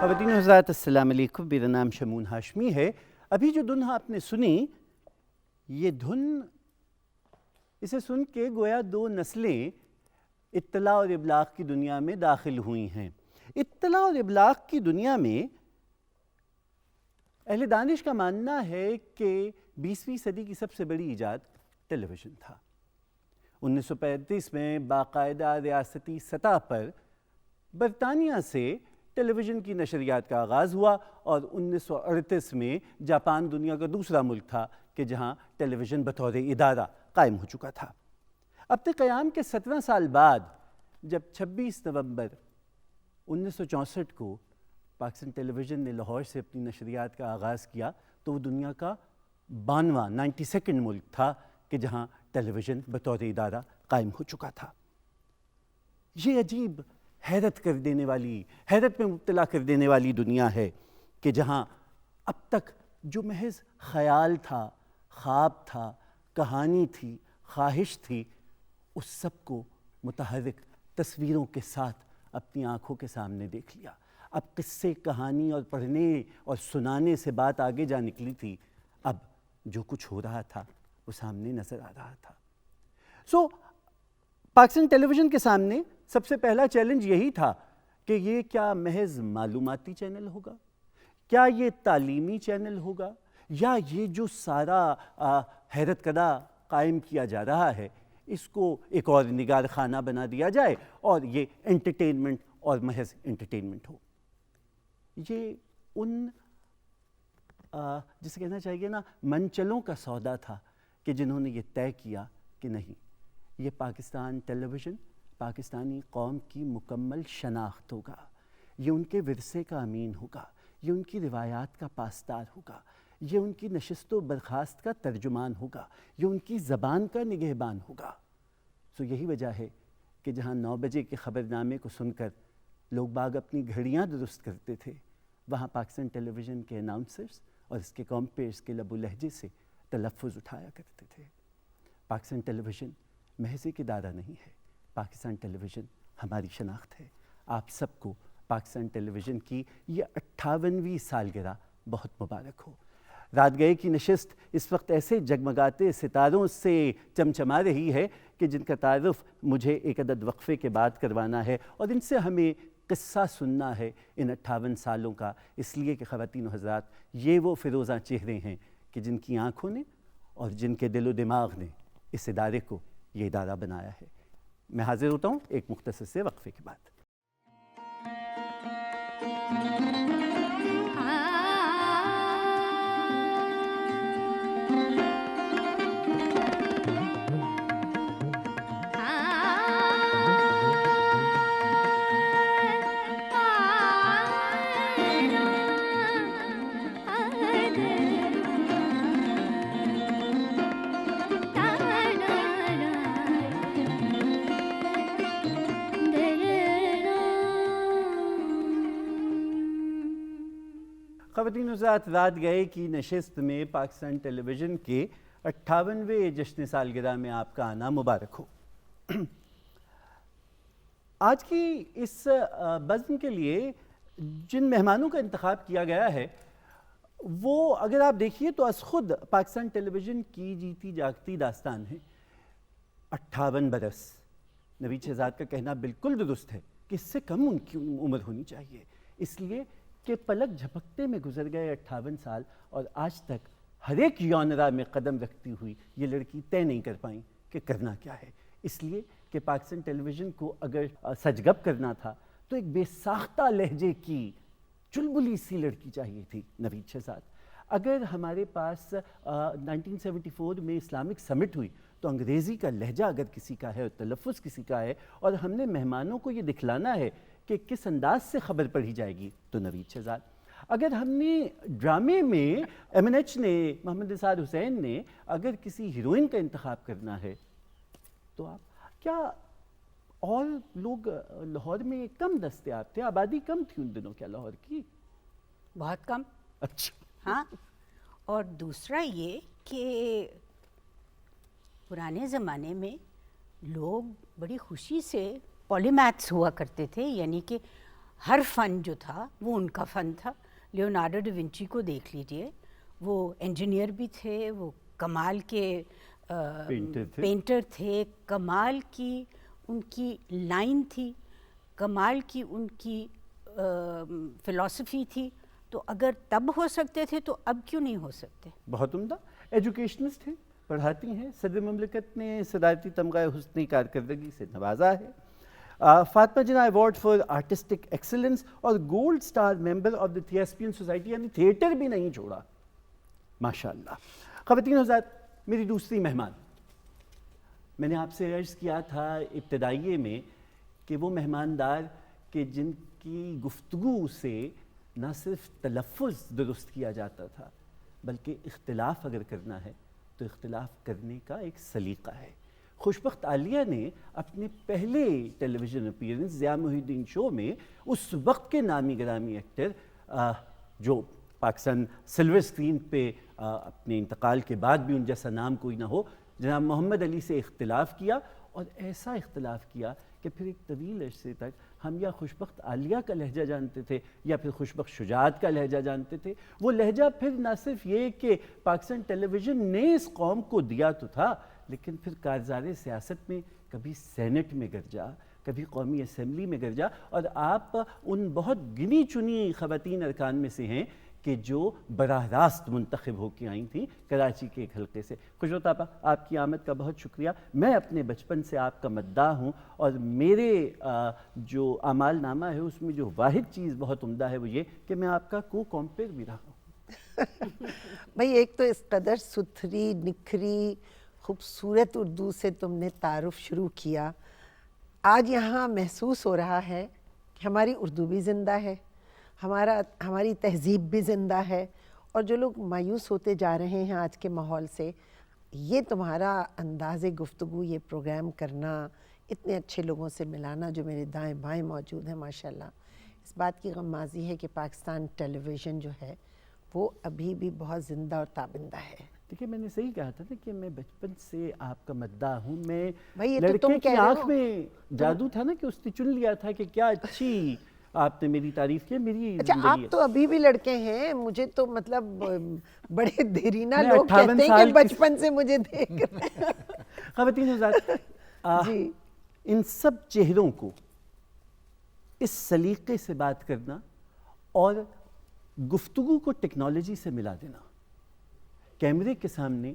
خواتین و حضرات السلام علیکم، میرا نام شمون ہاشمی ہے۔ ابھی جو دھن آپ نے سنی، یہ دھن اسے سن کے گویا دو نسلیں اطلاع اور ابلاغ کی دنیا میں داخل ہوئی ہیں۔ اطلاع اور ابلاغ کی دنیا میں اہل دانش کا ماننا ہے کہ 20ویں صدی کی سب سے بڑی ایجاد ٹیلی ویژن تھا۔ 1935 میں باقاعدہ ریاستی سطح پر برطانیہ سے ٹیلی ویژن کی نشریات کا آغاز ہوا، اور 1938 میں جاپان دنیا کا دوسرا ملک تھا کہ جہاں ٹیلی ویژن بطور ادارہ قائم ہو چکا تھا۔ اپنے قیام کے 17 سال بعد جب 26 نومبر 1964 کو پاکستان ٹیلی ویژن نے لاہور سے اپنی نشریات کا آغاز کیا، تو وہ دنیا کا 92واں ملک تھا کہ جہاں ٹیلی ویژن بطور ادارہ قائم ہو چکا تھا۔ یہ عجیب، حیرت میں مبتلا کر دینے والی دنیا ہے کہ جہاں اب تک جو محض خیال تھا، خواب تھا، کہانی تھی، خواہش تھی، اس سب کو متحرک تصویروں کے ساتھ اپنی آنکھوں کے سامنے دیکھ لیا۔ اب قصے، کہانی اور پڑھنے اور سنانے سے بات آگے جا نکلی تھی، اب جو کچھ ہو رہا تھا وہ سامنے نظر آ رہا تھا۔ پاکستان ٹیلی ویژن کے سامنے سب سے پہلا چیلنج یہی تھا کہ یہ کیا محض معلوماتی چینل ہوگا؟ کیا یہ تعلیمی چینل ہوگا؟ یا یہ جو سارا حیرت کدہ قائم کیا جا رہا ہے، اس کو ایک اور نگار خانہ بنا دیا جائے اور یہ انٹرٹینمنٹ اور محض انٹرٹینمنٹ ہو؟ یہ ان جسے کہنا چاہیے نا منچلوں کا سودا تھا کہ جنہوں نے یہ طے کیا کہ نہیں، یہ پاکستان ٹیلی ویژن پاکستانی قوم کی مکمل شناخت ہوگا، یہ ان کے ورثے کا امین ہوگا، یہ ان کی روایات کا پاسدار ہوگا، یہ ان کی نشست و برخاست کا ترجمان ہوگا، یہ ان کی زبان کا نگہبان ہوگا۔ یہی وجہ ہے کہ جہاں 9 بجے کے خبرنامے کو سن کر لوگ باغ اپنی گھڑیاں درست کرتے تھے، وہاں پاکستان ٹیلی ویژن کے اناؤنسرز اور اس کے کمپیئرز کے لب و لہجے سے تلفظ اٹھایا کرتے تھے۔ پاکستان ٹیلی ویژن محض ایک ادارہ نہیں ہے، پاکستان ٹیلی ویژن ہماری شناخت ہے۔ آپ سب کو پاکستان ٹیلی ویژن کی یہ 58ویں سالگرہ بہت مبارک ہو۔ رات گئے کی نشست اس وقت ایسے جگمگاتے ستاروں سے چمچما رہی ہے کہ جن کا تعارف مجھے ایک عدد وقفے کے بعد کروانا ہے، اور ان سے ہمیں قصہ سننا ہے ان 58 سالوں کا، اس لیے کہ خواتین و حضرات، یہ وہ فیروزاں چہرے ہیں کہ جن کی آنکھوں نے اور جن کے دل و دماغ نے اس ادارے کو یہ ادارہ بنایا ہے۔ میں حاضر ہوتا ہوں ایک مختصر سے وقفے کے بعد۔ خواتین و حضرات، رات گئے کی نشست میں پاکستان ٹیلی ویژن کے 58ویں جشن سالگرہ میں آپ کا آنا مبارک ہو۔ آج کی اس بزم کے لیے جن مہمانوں کا انتخاب کیا گیا ہے، وہ اگر آپ دیکھیے تو از خود پاکستان ٹیلی ویژن کی جیتی جاگتی داستان ہے۔ 58 برس، نوید شہزاد کا کہنا بالکل درست ہے کہ اس سے کم ان کی عمر ہونی چاہیے، اس لیے کہ پلک جھپکتے میں گزر گئے 58 سال، اور آج تک ہر ایک یونرا میں قدم رکھتی ہوئی یہ لڑکی طے نہیں کر پائیں کہ کرنا کیا ہے۔ اس لیے کہ پاکستان ٹیلی ویژن کو اگر سجگب کرنا تھا تو ایک بے ساختہ لہجے کی چلبلی سی لڑکی چاہیے تھی، نوید شہزاد۔ اگر ہمارے پاس 1974 میں اسلامک سمٹ ہوئی تو انگریزی کا لہجہ اگر کسی کا ہے اور تلفظ کسی کا ہے، اور ہم نے مہمانوں کو یہ دکھلانا ہے کہ کس انداز سے خبر پڑھی جائے گی، تو نوید شہزاد۔ اگر ہم نے ڈرامے میں M&H نے، محمد نثار حسین نے اگر کسی ہیروئن کا انتخاب کرنا ہے تو آپ کیا اور لوگ لاہور میں کم دستیاب تھے؟ آبادی کم تھی ان دنوں کیا لاہور کی؟ بہت کم۔ اچھا، ہاں، اور دوسرا یہ کہ پرانے زمانے میں لوگ بڑی خوشی سے پولی میتھس ہوا کرتے تھے، یعنی کہ ہر فن جو تھا وہ ان کا فن تھا. لیونارڈو ڈا ونچی کو دیکھ لیجئے, وہ انجینئر بھی تھے, وہ کمال کے پینٹر تھے, کمال کی ان کی لائن تھی, کمال کی ان کی فلسفی تھی. تو اگر تب ہو سکتے تھے تو اب کیوں نہیں ہو سکتے؟ بہت عمدہ ایجوکیشنسٹ ہیں, پڑھاتی ہیں. صدر مملکت نے صدارتی تمغہ حسنی کارکردگی سے نوازا ہے. Fatima Jinnah award for artistic excellence اور gold star member of the Thespian society, یعنی تھیٹر بھی نہیں چھوڑا. ماشاء اللہ. خواتین حضرات, میری دوسری مہمان, میں نے آپ سے عرض کیا تھا ابتدائیے میں کہ وہ مہماندار کہ جن کی گفتگو سے نہ صرف تلفظ درست کیا جاتا تھا بلکہ اختلاف اگر کرنا ہے تو اختلاف کرنے کا ایک سلیقہ ہے. خوشبخت عالیہ نے اپنے پہلے ٹیلی ویژن اپیئرنس ضیاء محی الدین شو میں اس وقت کے نامی گرامی ایکٹر جو پاکستان سلور اسکرین پہ اپنے انتقال کے بعد بھی ان جیسا نام کوئی نہ ہو, جناب محمد علی سے اختلاف کیا, اور ایسا اختلاف کیا کہ پھر ایک طویل عرصے تک ہم یا خوشبخت عالیہ کا لہجہ جانتے تھے یا پھر خوشبخت شجاعت کا لہجہ جانتے تھے. وہ لہجہ پھر نہ صرف یہ کہ پاکستان ٹیلی ویژن نے اس قوم کو دیا تو تھا, لیکن پھر کارزار سیاست میں کبھی سینٹ میں گرجا, کبھی قومی اسمبلی میں گرجا, اور آپ ان بہت گنی چنی خواتین ارکان میں سے ہیں کہ جو براہ راست منتخب ہو کے آئی تھیں کراچی کے ایک حلقے سے. خوشبخت آپا, آپ کی آمد کا بہت شکریہ. میں اپنے بچپن سے آپ کا مداح ہوں, اور میرے جو اعمال نامہ ہے اس میں جو واحد چیز بہت عمدہ ہے وہ یہ کہ میں آپ کا کو کمپیئر بھی رہا ہوں. بھائی ایک تو اس قدر ستھری نکھری خوبصورت اردو سے تم نے تعارف شروع کیا. آج یہاں محسوس ہو رہا ہے کہ ہماری اردو بھی زندہ ہے, ہماری تہذیب بھی زندہ ہے, اور جو لوگ مایوس ہوتے جا رہے ہیں آج کے ماحول سے, یہ تمہارا انداز گفتگو, یہ پروگرام کرنا, اتنے اچھے لوگوں سے ملانا جو میرے دائیں بائیں موجود ہیں, ماشاءاللہ, اس بات کی غمازی ہے کہ پاکستان ٹیلی ویژن جو ہے وہ ابھی بھی بہت زندہ اور تابندہ ہے. دیکھیے میں نے صحیح کہا تھا نا کہ میں بچپن سے آپ کا مداح ہوں. میں بھائی یہ تو لڑکے تم کی کہہ رہے آنکھ ہو. میں جادو تھا نا کہ اس نے چن لیا تھا کہ کیا اچھی آپ نے میری تعریف کی. میری اچھا آپ زندگی تو ابھی بھی لڑکے ہیں, مجھے تو مطلب بڑے دیرینہ میں لوگ 58 کہتے ہیں سال کہ بچپن سے مجھے دیکھ رہے ہیں. خواتین حضرات, جی ان سب چہروں کو اس سلیقے سے بات کرنا اور گفتگو کو ٹیکنالوجی سے ملا دینا, کیمرے کے سامنے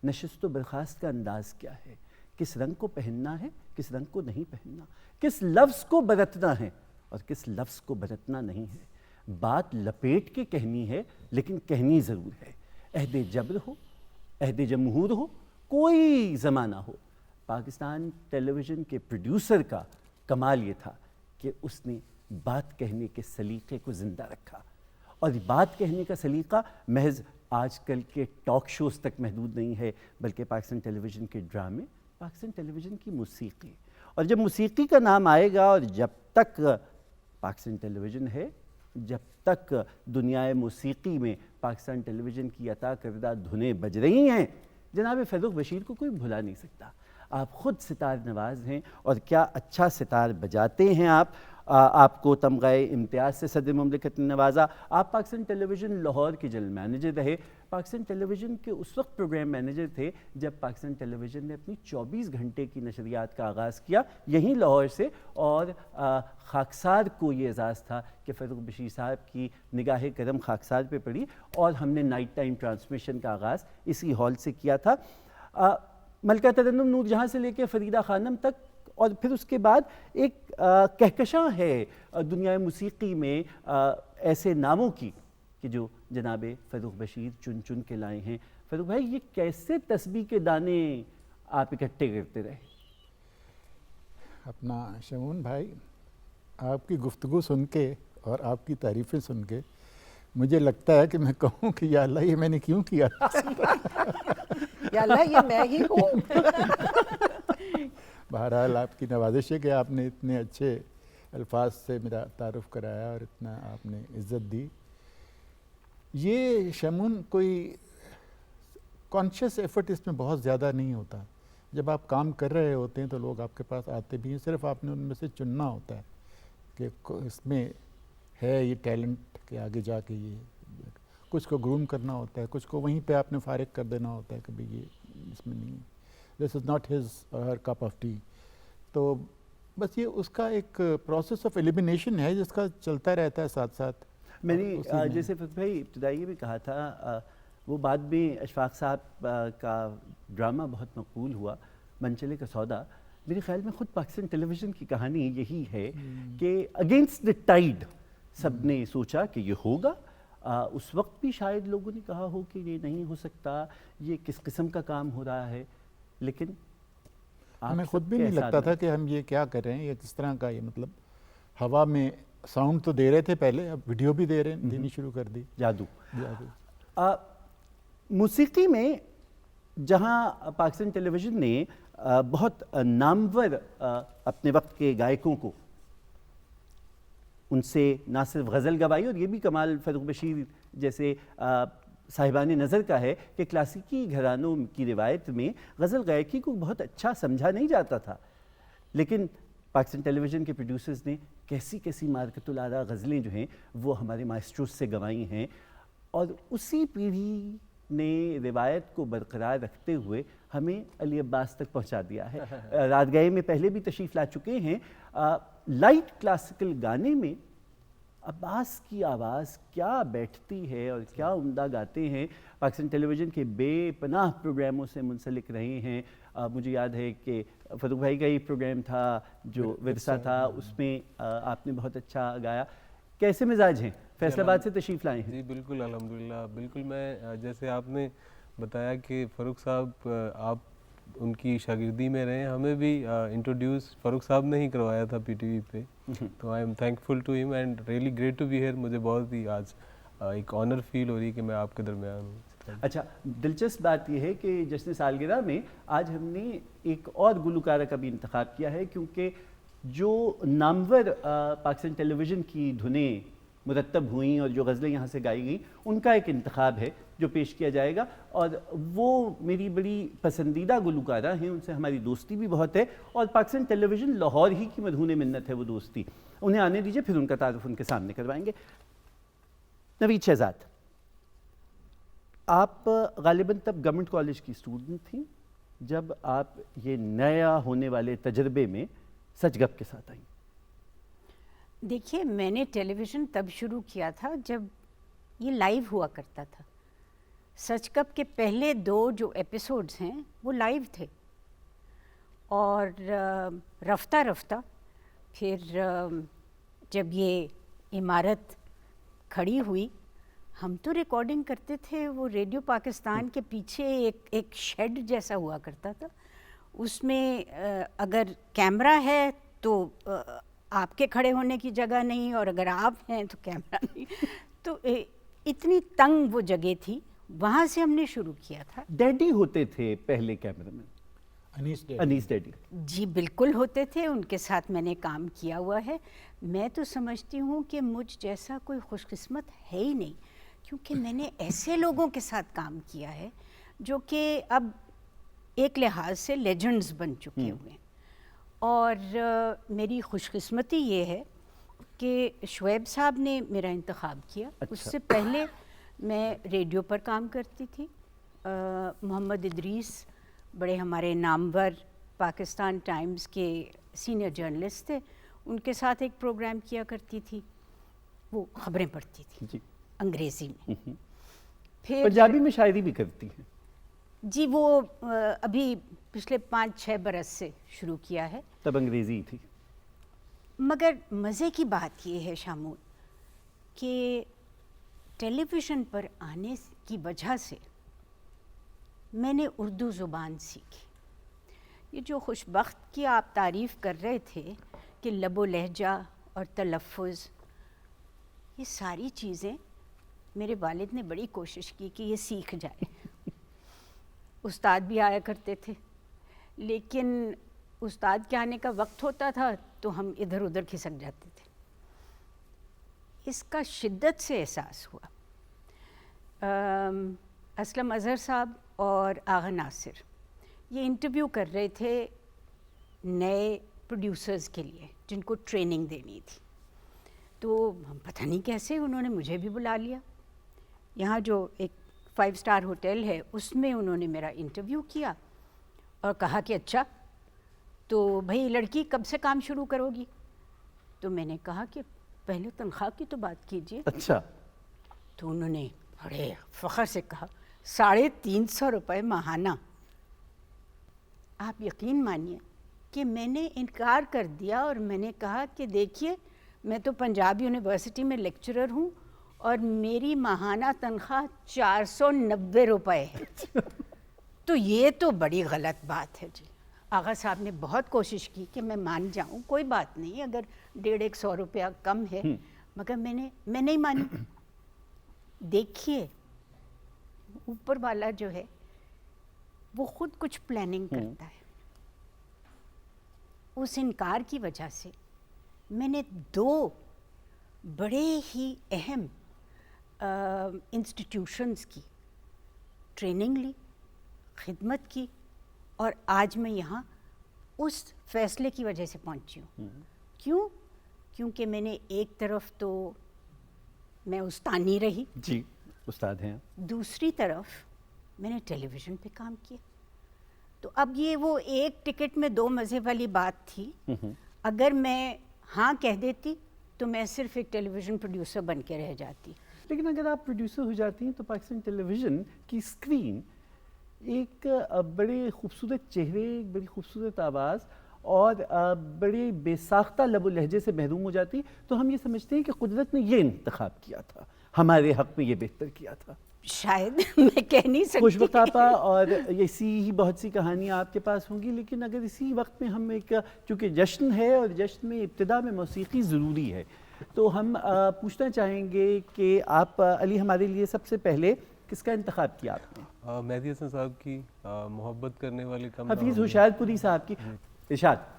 نشست و برخاست کا انداز کیا ہے, کس رنگ کو پہننا ہے, کس رنگ کو نہیں پہننا, کس لفظ کو برتنا ہے اور کس لفظ کو برتنا نہیں ہے. بات لپیٹ کے کہنی ہے لیکن کہنی ضرور ہے. عہد جبر ہو, عہد جمہور ہو, کوئی زمانہ ہو, پاکستان ٹیلی ویژن کے پروڈیوسر کا کمال یہ تھا کہ اس نے بات کہنے کے سلیقے کو زندہ رکھا. اور بات کہنے کا سلیقہ محض آج کل کے ٹاک شوز تک محدود نہیں ہے, بلکہ پاکستان ٹیلی ویژن کے ڈرامے, پاکستان ٹیلی ویژن کی موسیقی. اور جب موسیقی کا نام آئے گا, اور جب تک پاکستان ٹیلی ویژن ہے, جب تک دنیائے موسیقی میں پاکستان ٹیلی ویژن کی عطا کردہ دھنیں بج رہی ہیں, جناب فیروق بشیر کو کوئی بھلا نہیں سکتا. آپ خود ستار نواز ہیں, اور کیا اچھا ستار بجاتے ہیں آپ. آپ کو تمغہ امتیاز سے صدر مملکت نے نوازا. آپ پاکستان ٹیلی ویژن لاہور کے جنرل مینیجر رہے. پاکستان ٹیلی ویژن کے اس وقت پروگرام مینیجر تھے جب پاکستان ٹیلی ویژن نے اپنی 24 گھنٹے کی نشریات کا آغاز کیا یہیں لاہور سے. اور خاکسار کو یہ اعزاز تھا کہ فیروق بشیر صاحب کی نگاہ کرم خاکسار پہ پڑی, اور ہم نے نائٹ ٹائم ٹرانسمیشن کا آغاز اسی ہال سے کیا تھا. ملکہ ترنم نور جہاں سے لے کے فریدہ خانم تک, اور پھر اس کے بعد ایک کہکشاں ہے دنیا موسیقی میں ایسے ناموں کی کہ جو جناب فیروق بشیر چن چن کے لائے ہیں. فیروق بھائی, یہ کیسے تسبیح کے دانے آپ اکٹھے کرتے رہے؟ اپنا شمون بھائی, آپ کی گفتگو سن کے اور آپ کی تعریفیں سن کے مجھے لگتا ہے کہ میں کہوں کہ یا اللہ یہ میں نے کیوں کیا. یا اللہ یہ میں ہی ہوں. بہرحال آپ کی نوازش ہے کہ آپ نے اتنے اچھے الفاظ سے میرا تعارف کرایا اور اتنا آپ نے عزت دی. یہ شمون کوئی کانشیس ایفرٹ اس میں بہت زیادہ نہیں ہوتا. جب آپ کام کر رہے ہوتے ہیں تو لوگ آپ کے پاس آتے بھی ہیں, صرف آپ نے ان میں سے چننا ہوتا ہے کہ اس میں ہے یہ ٹیلنٹ کہ آگے جا کے یہ کچھ کو گروم کرنا ہوتا ہے, کچھ کو وہیں پہ آپ نے فارغ کر دینا ہوتا ہے کہ بھئی یہ اس میں نہیں ہے, دس is not his or Hare cup of T. تو بس یہ اس کا ایک پروسیس آف ایلیمینیشن ہے جس کا چلتا رہتا ہے ساتھ ساتھ. میں نے جیسے بھائی ابتدائی بھی کہا تھا, وہ بعد میں اشفاق صاحب کا ڈرامہ بہت مقبول ہوا, منچلے کا سودا. میرے خیال میں خود پاکستان ٹیلی ویژن کی کہانی یہی ہے کہ اگینسٹ دا ٹائڈ سب نے سوچا کہ یہ ہوگا. اس وقت بھی شاید لوگوں نے کہا ہو کہ یہ نہیں ہو سکتا, یہ کس قسم کا کام ہو رہا ہے, لیکن ہمیں خود بھی نہیں لگتا تھا کہ ہم یہ کیا کر رہے ہیں, یہ کس طرح کا, یہ مطلب ہوا میں ساؤنڈ تو دے رہے تھے پہلے, اب ویڈیو بھی دے رہے ہیں, دینی شروع کر دی. جادو. موسیقی میں جہاں پاکستان ٹیلی ویژن نے بہت نامور اپنے وقت کے گائکوں کو, ان سے نہ صرف غزل گوائی, اور یہ بھی کمال فروغ بشیر جیسے صاحبان نظر کا ہے کہ کلاسیکی گھرانوں کی روایت میں غزل گائکی کو بہت اچھا سمجھا نہیں جاتا تھا, لیکن پاکستان ٹیلی ویژن کے پروڈیوسرز نے کیسی کیسی مارکت العلا غزلیں جو ہیں وہ ہمارے مائسٹروز سے گوائی ہیں, اور اسی پیڑھی نے روایت کو برقرار رکھتے ہوئے ہمیں علی عباس تک پہنچا دیا ہے. رات گئے میں پہلے بھی تشریف لا چکے ہیں. لائٹ کلاسیکل گانے میں عباس کی آواز کیا بیٹھتی ہے اور کیا عمدہ گاتے ہیں. پاکستان ٹیلی ویژن کے بے پناہ پروگراموں سے منسلک رہے ہیں. مجھے یاد ہے کہ فروغ بھائی کا یہ پروگرام تھا جو ورثہ تھا, اس میں آپ نے بہت اچھا گایا. کیسے مزاج ہیں؟ فیصل آباد سے تشریف لائے ہیں. جی بالکل, الحمدللہ بالکل. میں جیسے آپ نے بتایا کہ فاروق صاحب آپ ان کی شاگردی میں رہے, ہمیں بھی انٹروڈیوس فاروق صاحب نے ہی کروایا تھا پی ٹی وی پہ, تو آئی ایم تھینکفل ٹو ہم and really great to be here. مجھے بہت ہی آج ایک آنر فیل ہو رہی کہ میں آپ کے درمیان ہوں. اچھا, دلچسپ بات یہ ہے کہ جشن سالگرہ میں آج ہم نے ایک اور گلوکارہ کا بھی انتخاب کیا ہے, کیونکہ جو نامور پاکستان ٹیلی ویژن کی دھنیں مرتب ہوئیں اور جو غزلیں یہاں سے گائی گئیں, ان کا ایک انتخاب ہے جو پیش کیا جائے گا, اور وہ میری بڑی پسندیدہ گلوکارہ ہیں, ان سے ہماری دوستی بھی بہت ہے, اور پاکستان ٹیلی ویژن لاہور ہی کی مدہون منت ہے وہ دوستی. انہیں آنے دیجیے, پھر ان کا تعارف ان کے سامنے کروائیں گے. نوید شہزاد, آپ غالباً تب گورنمنٹ کالج کی اسٹوڈنٹ تھیں جب آپ یہ نیا ہونے والے تجربے میں سچ گپ کے ساتھ آئیں. دیکھیے, میں نے ٹیلی ویژن تب شروع کیا تھا جب یہ لائیو ہوا کرتا تھا. سچ گپ کے پہلے 2 جو ایپیسوڈز ہیں وہ لائیو تھے, اور رفتہ رفتہ پھر جب یہ عمارت کھڑی ہوئی, ہم تو ریکارڈنگ کرتے تھے. وہ ریڈیو پاکستان کے پیچھے ایک شیڈ جیسا ہوا کرتا تھا, اس میں اگر کیمرہ ہے تو آپ کے کھڑے ہونے کی جگہ نہیں, اور اگر آپ ہیں تو کیمرہ نہیں. تو اتنی تنگ وہ جگہ تھی, وہاں سے ہم نے شروع کیا تھا. ڈیڈی ہوتے تھے پہلے کیمرہ مین, انیس ڈیڈی. جی بالکل ہوتے تھے, ان کے ساتھ میں نے کام کیا ہوا ہے. میں تو سمجھتی ہوں کہ مجھ جیسا کوئی خوش قسمت ہے ہی نہیں, کیونکہ میں نے ایسے لوگوں کے ساتھ کام کیا ہے جو کہ اب ایک لحاظ سے لیجنڈز بن چکے ہوئے ہیں. اور میری خوش قسمتی یہ ہے کہ شعیب صاحب نے میرا انتخاب کیا. اس سے پہلے میں ریڈیو پر کام کرتی تھی. محمد ادریس بڑے ہمارے نامور پاکستان ٹائمز کے سینئر جرنلسٹ تھے, ان کے ساتھ ایک پروگرام کیا کرتی تھی, وہ خبریں پڑھتی تھی جی انگریزی میں. پھر پنجابی میں شاعری بھی کرتی ہیں. جی وہ ابھی پچھلے 5-6 برس سے شروع کیا ہے. تب انگریزی تھی. مگر مزے کی بات یہ ہے شامول کہ ٹیلی ویژن پر آنے کی وجہ سے میں نے اردو زبان سیکھی. یہ جو خوش بخت کی آپ تعریف کر رہے تھے کہ لب و لہجہ اور تلفظ, یہ ساری چیزیں میرے والد نے بڑی کوشش کی کہ یہ سیکھ جائے. استاد بھی آیا کرتے تھے, لیکن استاد کے آنے کا وقت ہوتا تھا تو ہم ادھر ادھر کھسک جاتے تھے. اس کا شدت سے احساس ہوا. اسلم اظہر صاحب اور آغا ناصر یہ انٹرویو کر رہے تھے نئے پروڈیوسرز کے لیے جن کو ٹریننگ دینی تھی. تو پتہ نہیں کیسے انہوں نے مجھے بھی بلا لیا. یہاں جو ایک 5 اسٹار ہوٹل ہے اس میں انہوں نے میرا انٹرویو کیا اور کہا کہ اچھا تو بھائی لڑکی کب سے کام شروع کرو گی؟ تو میں نے کہا کہ پہلے تنخواہ کی تو بات کیجیے. اچھا. تو انہوں نے بڑے فخر سے کہا 350 روپے ماہانہ. آپ یقین مانیے کہ میں نے انکار کر دیا اور میں نے کہا کہ دیکھیے میں تو پنجاب یونیورسٹی میں لیکچرر ہوں اور میری ماہانہ تنخواہ 490 روپے ہے. تو یہ تو بڑی غلط بات ہے جی. آغا صاحب نے بہت کوشش کی کہ میں مان جاؤں, کوئی بات نہیں اگر 150 روپیہ کم ہے, مگر میں نہیں مانی. دیکھیے اوپر والا جو ہے وہ خود کچھ پلاننگ کرتا ہے. اس انکار کی وجہ سے میں نے 2 بڑے ہی اہم انسٹیٹیوشنز کی ٹریننگ لی, خدمت کی, اور آج میں یہاں اس فیصلے کی وجہ سے پہنچی ہوں. کیوں؟ کیونکہ میں نے ایک طرف تو میں استانی رہی, جی استاد ہیں, دوسری طرف میں نے ٹیلی ویژن پہ کام کیا. تو اب یہ وہ ایک ٹکٹ میں 2 مزے والی بات تھی. اگر میں ہاں کہہ دیتی تو میں صرف ایک ٹیلی ویژن پروڈیوسر بن کے رہ جاتی. لیکن اگر آپ پروڈیوسر ہو جاتی ہیں تو پاکستان ٹیلی ویژن کی اسکرین ایک بڑے خوبصورت چہرے, ایک بڑی خوبصورت آواز اور بڑے بے ساختہ لب و لہجے سے محروم ہو جاتی. تو ہم یہ سمجھتے ہیں کہ قدرت نے یہ انتخاب کیا تھا, ہمارے حق میں یہ بہتر کیا تھا. شاید میں کہہ نہیں سکتی. خوش وقت آپا, اور اسی ہی بہت سی کہانیاں آپ کے پاس ہوں گی. لیکن اگر اسی وقت میں ہم ایک, چونکہ جشن ہے اور جشن میں ابتدا میں موسیقی ضروری ہے, تو ہم پوچھنا چاہیں گے کہ آپ علی ہمارے لیے سب سے پہلے کس کا انتخاب کیا آپ نے؟ مہدی حسن صاحب کی محبت کرنے والے کم. حفیظ ہوشیار پوری صاحب کی. ارشاد.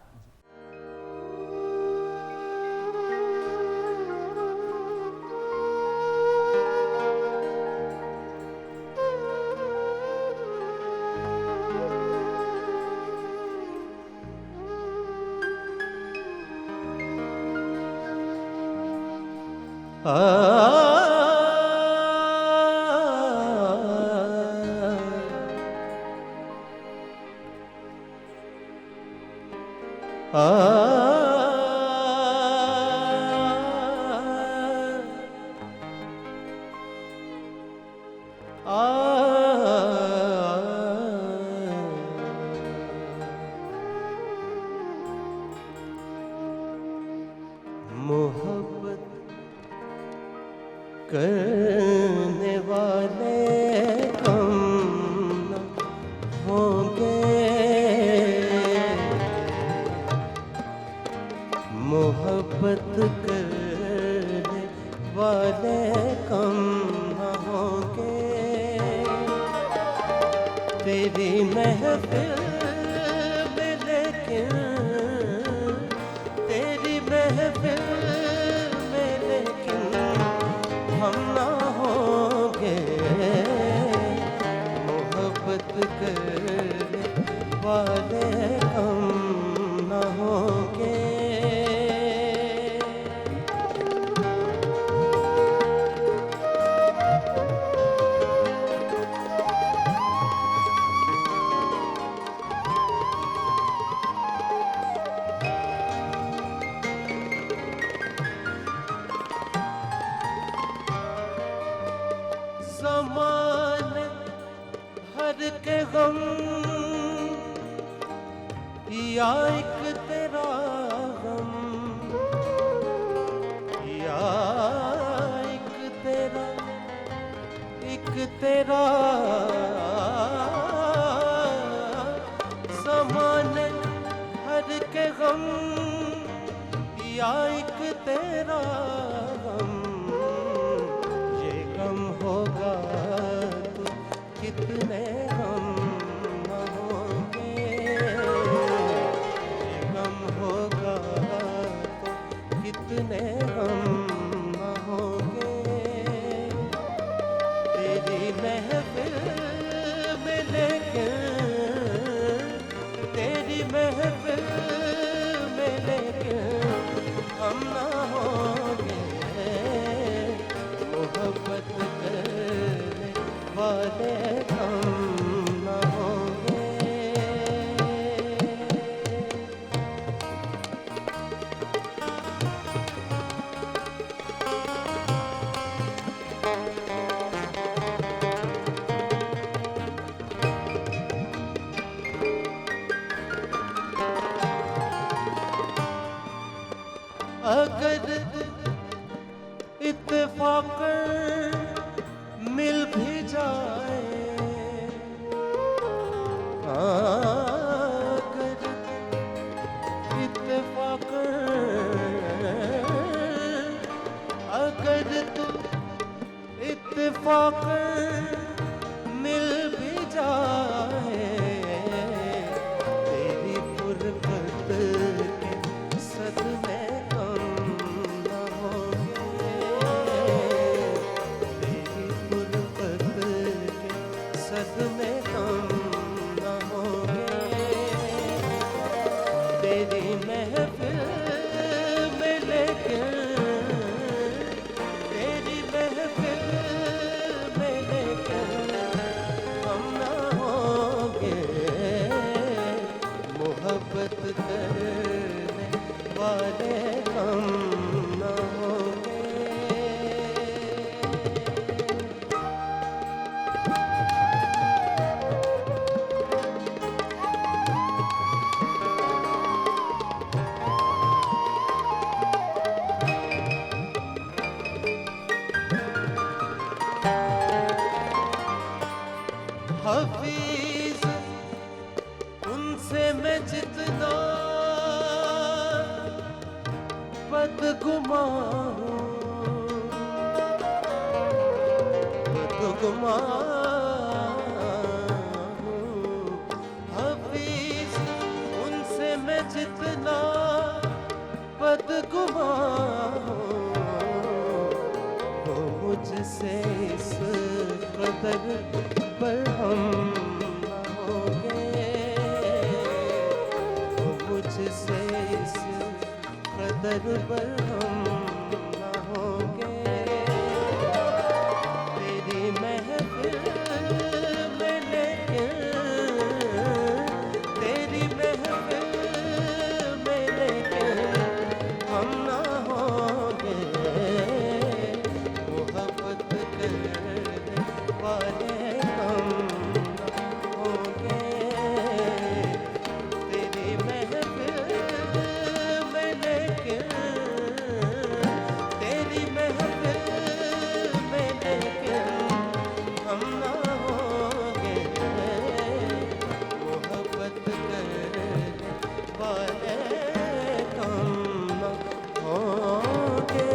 محبت کرنے والے کم ہوں گے, محبت کرنے والے کم نہ ہوں گے. تیری محفل میں لیکن تیری محفل میں لیکن ہم نہ ہوں گے. محبت کرنے والے کم نہ ہوں گے. زمانے ہر کے غم یا ایک تیرا غم, یا ایک تیرا زمانے ہر کے غم یا ایک تیرا غم. یہ غم ہوگا تو کتنے غم نہ ہوں گے. یہ غم ہوگا تو کتنے غم نہ ہوں گے. تیری محفل میں لیکن تیری محفل میں لیکن ہم نہ ہوں گے. والے غم نہ ہوں گے. اگر اتفاق مل بھی جائے، اگر اتفاق، اگر اتفاق مل بھی جائے، تیری فرقت کے صدمے میں ہم نہ ہوں گے. تیری محفل میں لیکن، تیری محفل میں لیکن ہم نہ ہوں گے. محبت کرنے والے ہم نہ ہوں گے. حفیظ ان سے میں جتنا بدگمان ہوں، بدگمان ہوں. حفیظ ان سے میں جتنا بدگمان ہوں، وہ مجھ سے اس قدر برہم نہ ہوں گے، وہ مجھ سے اس قدر برہم نہ ہوں گے. تیری محفل میں لیکن، تیری محفل میں لیکن ہم نہ ہوں گے. محبت کرنے والے ہم نہ ہوں گے. تیری محفل میں لیکن، تیری محفل میں لیکن ہم نہ ہوں گے. محبت کرنے والے ہم نہ ہوں گے.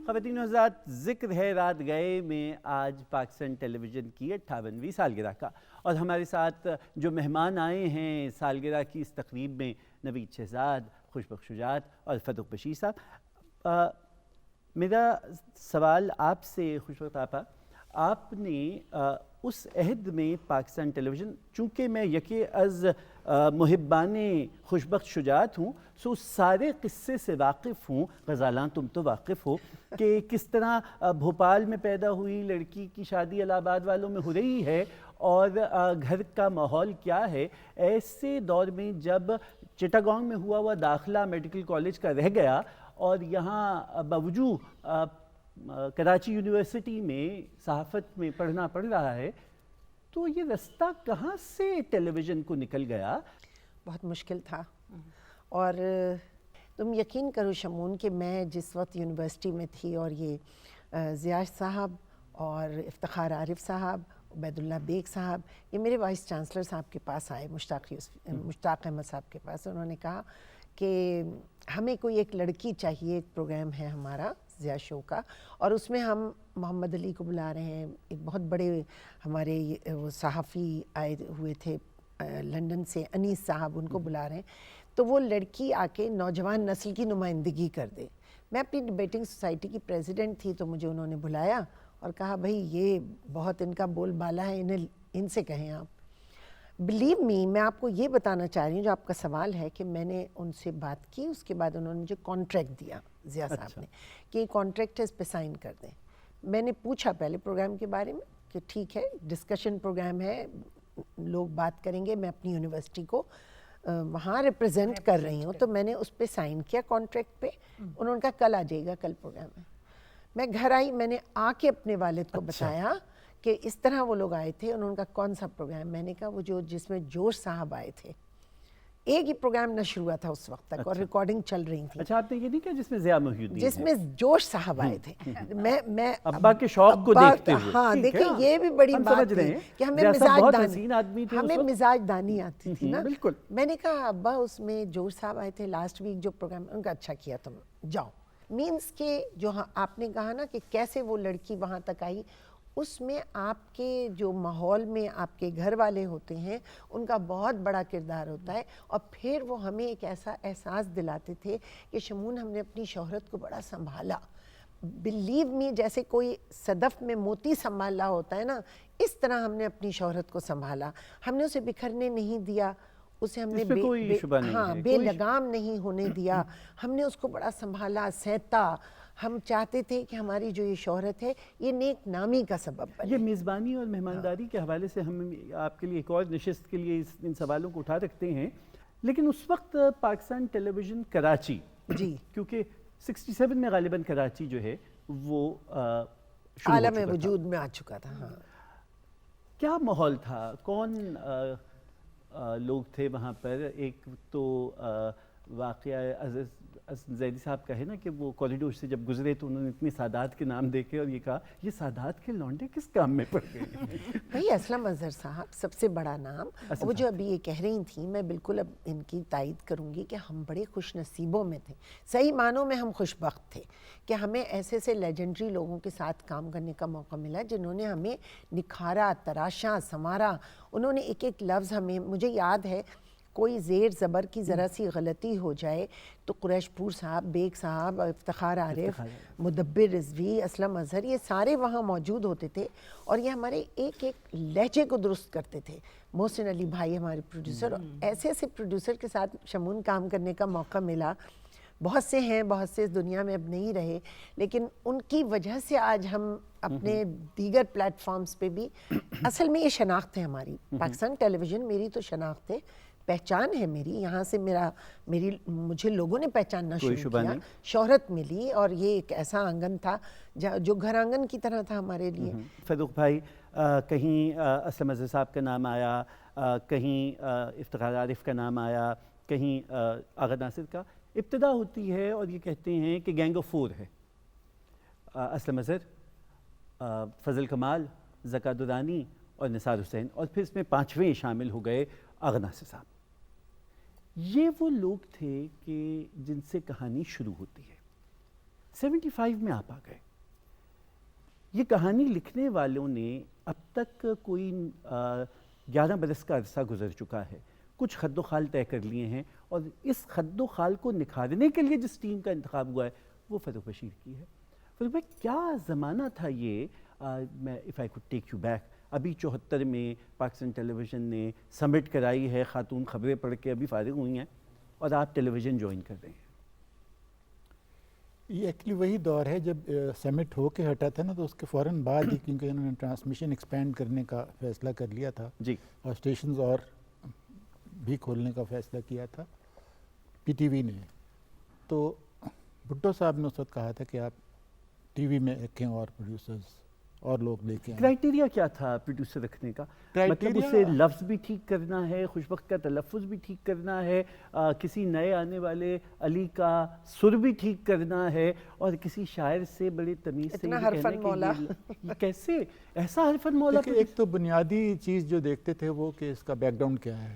خواتین و حضرات، ذکر ہے رات گئے میں آج پاکستان ٹیلی ویژن کی 58ویں سالگرہ کا، اور ہمارے ساتھ جو مہمان آئے ہیں سالگرہ کی اس تقریب میں نوید شہزاد، خوشبخت شجاعت اور فروخ بشیر صاحب. میرا سوال آپ سے خوشبخت آپا، آپ نے اس عہد میں پاکستان ٹیلی ویژن، چونکہ میں یکی از محبان خوشبخت شجاعت ہوں، سو سارے قصے سے واقف ہوں، غزالاں تم تو واقف ہو کہ کس طرح بھوپال میں پیدا ہوئی لڑکی کی شادی الہ آباد والوں میں ہو رہی ہے، اور گھر کا ماحول کیا ہے. ایسے دور میں جب چٹاگانگ میں ہوا داخلہ میڈیکل کالج کا رہ گیا، اور یہاں باوجود کراچی یونیورسٹی میں صحافت میں پڑھنا پڑ رہا ہے، تو یہ رستہ کہاں سے ٹیلی ویژن کو نکل گیا؟ بہت مشکل تھا. اور تم یقین کرو شمون کہ میں جس وقت یونیورسٹی میں تھی، اور یہ ضیاء صاحب اور افتخار عارف صاحب، عبید اللہ بیگ صاحب، یہ میرے وائس چانسلر صاحب کے پاس آئے، مشتاق احمد صاحب کے پاس. انہوں نے کہا کہ ہمیں کوئی ایک لڑکی چاہیے. ایک پروگرام ہے ہمارا ضیاء شو کا, اور اس میں ہم محمد علی کو بلا رہے ہیں. ایک بہت بڑے ہمارے وہ صحافی آئے ہوئے تھے لنڈن سے, انیس صاحب, ان کو بلا رہے ہیں. تو وہ لڑکی آ کے نوجوان نسل کی نمائندگی کر دے. میں اپنی ڈبیٹنگ سوسائٹی کی پریزیڈنٹ تھی, تو مجھے انہوں نے بلایا اور کہا بھائی یہ بہت ان کا بول بالا ہے, ان سے کہیں آپ. بلیو می, میں آپ کو یہ بتانا چاہ رہی ہوں جو آپ کا سوال ہے, کہ میں نے ان سے بات کی. اس کے بعد انہوں نے مجھے کانٹریکٹ دیا ضیاء صاحب نے, کہ یہ کانٹریکٹ ہے, اس پہ سائن کر دیں. میں نے پوچھا پہلے پروگرام کے بارے میں کہ ٹھیک ہے ڈسکشن پروگرام ہے, لوگ بات کریں گے, میں اپنی یونیورسٹی کو وہاں ریپرزینٹ کر رہی ہوں, تو میں نے اس پہ سائن کیا کانٹریکٹ پہ. انہوں نے کہا کل آ جائے گا, کل پروگرام ہے. میں گھر آئی, میں نے آ کے اپنے والد کو بتایا کہ اس طرح وہ لوگ آئے تھے. انہوں نے کہا کون سا پروگرام؟ میں نے کہا وہ جس میں جوش صاحب آئے تھے. ایک ہی پروگرام نشر ہوا تھا اس وقت تک, اور ریکارڈنگ چل رہی تھی. اچھا, آپ نے یہ نہیں کہا جس میں ضیاء محی الدین جس میں جوش صاحب آئے تھے. میں ابا کے شوق کو دیکھتے ہوئے. ہاں دیکھیں, یہ بھی بڑی بات تھی کہ ہمیں مزاج دانی آتی تھی نا. بالکل. میں نے کہا ابا اس میں جوش صاحب آئے تھے لاسٹ ویک جو پروگرام, ان کا اچھا کیا تم جاؤ. مینس کہ جو آپ نے کہا نا کہ کیسے وہ لڑکی وہاں تک آئی, اس میں آپ کے جو ماحول میں آپ کے گھر والے ہوتے ہیں ان کا بہت بڑا کردار ہوتا ہے. اور پھر وہ ہمیں ایک ایسا احساس دلاتے تھے کہ شمون ہم نے اپنی شہرت کو بڑا سنبھالا. بلیو می, جیسے کوئی صدف میں موتی سنبھالا ہوتا ہے نا, اس طرح ہم نے اپنی شہرت کو سنبھالا. ہم نے اسے بکھرنے نہیں دیا, اسے ہم نے بے لگام نہیں ہونے دیا. ہم نے اس کو بڑا سنبھالا, سینتا. ہم چاہتے تھے کہ ہماری جو یہ شہرت ہے یہ نیک نامی کا سبب بنے. یہ میزبانی اور مہمانداری کے حوالے سے ہم آپ کے لیے ایک اور نشست کے لیے ان سوالوں کو اٹھا رکھتے ہیں. لیکن اس وقت پاکستان ٹیلی ویژن کراچی, جی کیونکہ 67 میں غالباً کراچی جو ہے وہ عالم وجود میں آ چکا تھا. ہاں, کیا ماحول تھا, کون لوگ تھے وہاں پر؟ ایک تو واقعہ زیدی صاحب کا ہے نا کہ وہ کوریڈور سے جب گزرے تو انہوں نے اتنی سادات کے نام دیکھے اور یہ کہا یہ سادات کے لونڈے کس کام میں پڑ گئے. بھائی اسلم اظہر صاحب سب سے بڑا نام. وہ جو ابھی یہ کہہ رہی تھیں, میں بالکل اب ان کی تائید کروں گی کہ ہم بڑے خوش نصیبوں میں تھے. صحیح معنوں میں ہم خوش بخت تھے کہ ہمیں ایسے سے لیجنڈری لوگوں کے ساتھ کام کرنے کا موقع ملا جنہوں نے ہمیں نکھارا, تراشا, سنوارا. انہوں نے ایک ایک لفظ ہمیں, مجھے یاد ہے کوئی زیر زبر کی ذرا سی غلطی ہو جائے تو قریش پور صاحب, بیگ صاحب, افتخار عارف, مدبر رضوی, اسلم اظہر, یہ سارے وہاں موجود ہوتے تھے اور یہ ہمارے ایک ایک لہجے کو درست کرتے تھے. محسن علی بھائی ہمارے پروڈیوسر, ایسے ایسے پروڈیوسر کے ساتھ شمون کام کرنے کا موقع ملا. بہت سے ہیں, بہت سے اس دنیا میں اب نہیں رہے, لیکن ان کی وجہ سے آج ہم اپنے دیگر پلیٹ فارمز پہ بھی, اصل میں یہ شناخت ہے ہماری. پاکستان ٹیلی ویژن میری تو شناخت ہے, پہچان ہے میری. یہاں سے مجھے لوگوں نے پہچاننا شروع کیا, شہرت ملی, اور یہ ایک ایسا آنگن تھا جو گھر آنگن کی طرح تھا ہمارے لیے. فروخ بھائی, کہیں اسلم اظہر صاحب کا نام آیا, کہیں افتخار عارف کا نام آیا, کہیں آغا ناصر کا. ابتدا ہوتی ہے اور یہ کہتے ہیں کہ گینگ آف 4 ہے, اسلم اظہر, فضل کمال, زکا دورانی اور نثار حسین, اور پھر اس میں 5ویں شامل ہو گئے آغا ناصر صاحب. یہ وہ لوگ تھے کہ جن سے کہانی شروع ہوتی ہے. 75 میں آپ آ گئے. یہ کہانی لکھنے والوں نے اب تک کوئی 11 برس کا عرصہ گزر چکا ہے, کچھ خد و خال طے کر لیے ہیں, اور اس خد و خال کو نکھارنے کے لیے جس ٹیم کا انتخاب ہوا ہے وہ فروخ بشیر کی ہے. فروخ بھائی, کیا زمانہ تھا یہ؟ میں if I could take you back, ابھی 74 میں پاکستان ٹیلی ویژن نے سمٹ کرائی ہے, خاتون خبریں پڑھ کے ابھی فارغ ہوئی ہیں, اور آپ ٹیلی ویژن جوائن کر رہے ہیں. یہ ایکچولی وہی دور ہے جب سمٹ ہو کے ہٹا تھا نا, تو اس کے فوراً بعد ہی, کیونکہ انہوں نے ٹرانسمیشن ایکسپینڈ کرنے کا فیصلہ کر لیا تھا جی, اور اسٹیشنز اور بھی کھولنے کا فیصلہ کیا تھا پی ٹی وی نے. تو بھٹو صاحب نے اس وقت کہا تھا کہ آپ ٹی وی میں رکھیں اور پروڈیوسرز اور لوگ لے کے آئیں. کرائٹیریا کیا تھا پروڈیوسر رکھنے کا؟ مطلب اسے لفظ بھی ٹھیک کرنا ہے, خوش بخت کا تلفظ بھی ٹھیک کرنا ہے, کسی نئے آنے والے علی کا سر بھی ٹھیک کرنا ہے, اور کسی شاعر سے بڑے تمیز سے اتنا حرفن مولا. کیسے ایسا حرفن مولا؟ ایک تو بنیادی چیز جو دیکھتے تھے وہ کہ اس کا بیک گراؤنڈ کیا ہے.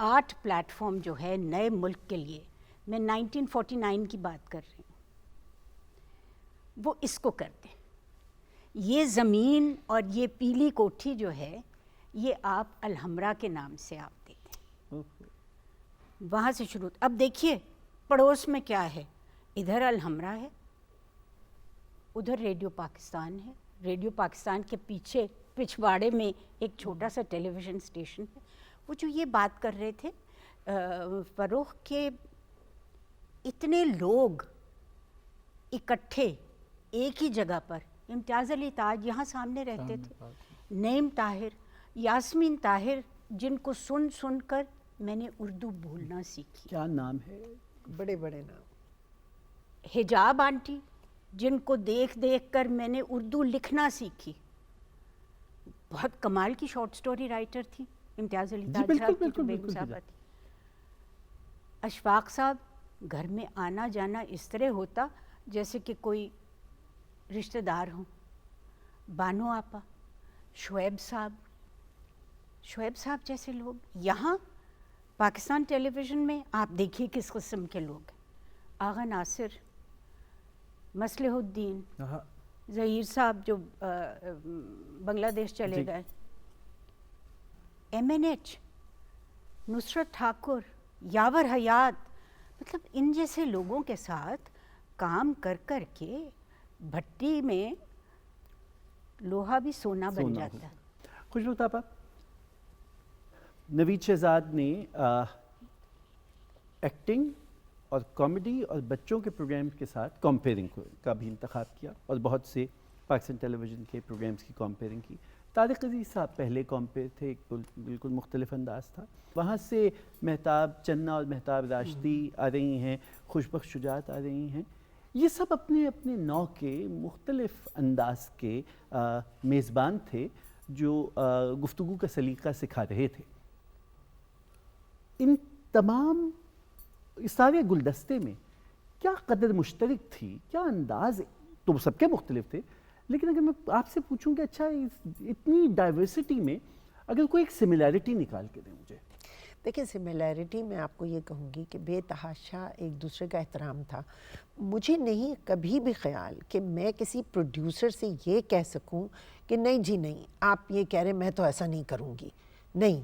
آرٹ پلیٹفارم جو ہے نئے ملک کے لیے، میں 1949 کی بات کر رہی ہوں، وہ اس کو کر دیں. یہ زمین اور یہ پیلی کوٹھی جو ہے یہ آپ الحمرا کے نام سے آپ دے دیں. وہاں سے شروع. اب دیکھیے پڑوس میں کیا ہے، ادھر الحمرا ہے، ادھر ریڈیو پاکستان ہے. ریڈیو پاکستان کے پیچھے پچھواڑے میں ایک چھوٹا سا ٹیلی ویژن اسٹیشن ہے. وہ جو یہ بات کر رہے تھے فروخ کے اتنے لوگ اکٹھے ایک ہی جگہ پر، امتیاز علی تاج یہاں سامنے رہتے تھے، نعیم طاہر، یاسمین طاہر، جن کو سن سن کر میں نے اردو بولنا سیکھی. کیا نام ہے؟ بڑے بڑے نام. حجاب آنٹی، جن کو دیکھ دیکھ کر میں نے اردو لکھنا سیکھی. بہت کمال کی شارٹ سٹوری رائٹر تھی امتیاز علی تاج صاحب کی جو بیگم صاحبہ تھی. اشفاق صاحب گھر میں آنا جانا اس طرح ہوتا جیسے کہ کوئی رشتہ دار ہوں. بانو آپا، شعیب صاحب جیسے لوگ. یہاں پاکستان ٹیلی ویژن میں آپ دیکھیے کس قسم کے لوگ ہیں. آغا ناصر، مصلح الدین، ظہیر صاحب جو بنگلہ دیش چلے گئے، ایم این ایچ، نصرت ٹھاکر، یاور حیات. مطلب ان جیسے لوگوں کے ساتھ کام کر کر کے بھٹی میں لوہا بھی سونا بن جاتا ہے. خوشبو آپا، نوید شہزاد نے ایکٹنگ اور کامیڈی اور بچوں کے پروگرام کے ساتھ کمپیئرنگ کا بھی انتخاب کیا اور بہت سے پاکستان ٹیلی ویژن کے پروگرامز کی کمپیئرنگ کی. طارق عزیز صاحب پہلے کمپیئر تھے، ایک بالکل مختلف انداز تھا. وہاں سے مہتاب چنا اور مہتاب راشدی آ رہی ہیں، خوشبخش شجاعت آ رہی ہیں. یہ سب اپنے اپنے نوع کے مختلف انداز کے میزبان تھے جو گفتگو کا سلیقہ سکھا رہے تھے. ان تمام اس سارے گلدستے میں کیا قدر مشترک تھی، کیا انداز؟ تو سب کے مختلف تھے، لیکن اگر میں آپ سے پوچھوں کہ اچھا اتنی ڈائیورسٹی میں اگر کوئی ایک سملیرٹی نکال کے دیں مجھے. دیکھیں سملیرٹی میں آپ کو یہ کہوں گی کہ بے تحاشا ایک دوسرے کا احترام تھا. مجھے نہیں کبھی بھی خیال کہ میں کسی پروڈیوسر سے یہ کہہ سکوں کہ نہیں جی نہیں آپ یہ کہہ رہے میں تو ایسا نہیں کروں گی. نہیں،